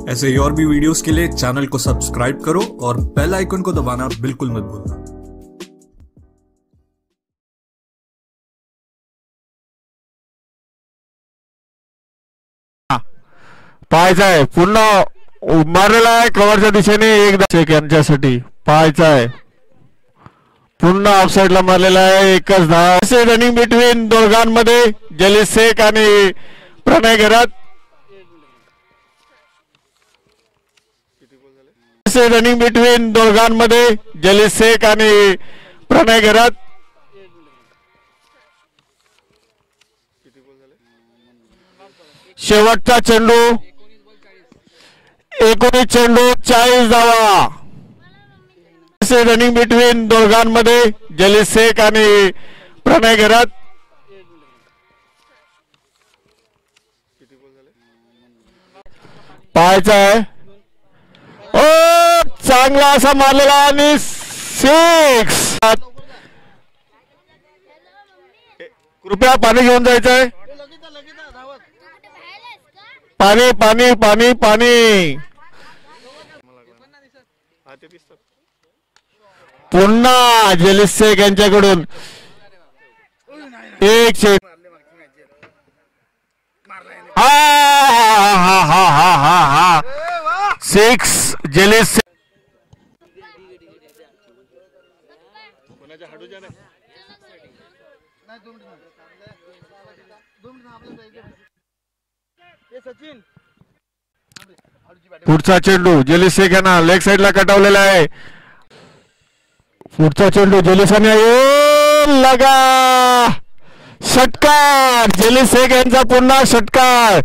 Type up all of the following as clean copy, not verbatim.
ऐसे ही और भी वीडियोस के लिए चैनल को सब्सक्राइब करो और बेल आइकन को दबाना बिल्कुल मत भूलना। पाहायचा आहे, पुन्हा मारलेला आहे कव्हरच्या दिशेने, एकदा चेक यांच्यासाठी पाहायचा आहे, पुन्हा ऑफसाईडला मारलेला आहे, एकच धाव। रनिंग बिटवीन दोघांमध्ये जलीस शेख आणि प्रणय घरात, रनिंग बिटवीन दोघांमध्ये जलीस शेख आणि प्रणय घरात। शेवटचा चेंडू, 19 चेंडू 40 धावा। रनिंग बिटवीन दोघांमध्ये जलीस शेख आणि प्रणय घरात। पाहायचा आहे, ओ चांगला असा मारलेला आणि 6। कृपया पाणी घेऊन जायचं आहे, पाणी पाणी पाणी पाणी। पुन्हा जलीस शेख यांच्याकडून एक चेक, हा हा हा हा हा हा 6 जलीस शेख। पुढचा चेंडू जलीस शेख यांना लेग साइडला कटावलेला आहे, पुढचा चेंडू जलीसाने लगा, षटकार जलीस शेख यांचा, पुन्हा षटकार,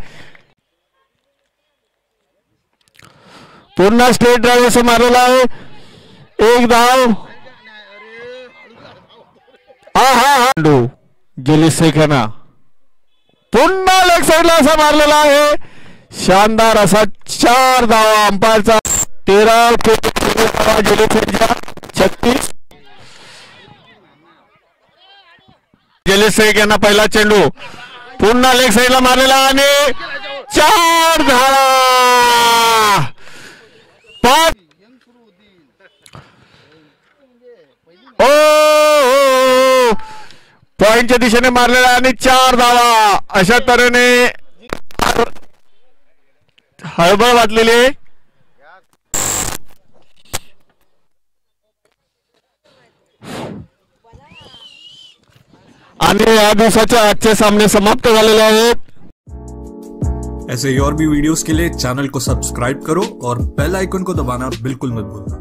पुन्हा स्ट्रेट ड्राइव्ह असं मारलेला आहे, एक धाव। हा हा हा जलीस शेख यांना पुन्हा लेग साइडला असा मारलेला आहे, शानदार असा 4 धावा। अंपायरचा 13 जलीस शेखच्या 36। जलीस शेख यांना पहिला चेंडू, पुन्हा लेग साइडला मारलेला आणि 4 धावा। 5 पॉइंटच्या दिशेने मारलेला आणि 4 धावा। अशा तऱ्हेने हळबळ वाटलेली आहे आणि या दिवसाचे आजचे सामने समाप्त झालेले आहेत। ऐसे ही और भी वीडियोस के लिए चैनल को सब्सक्राइब करो और बेल आइकन को दबाना बिल्कुल मत भूलना।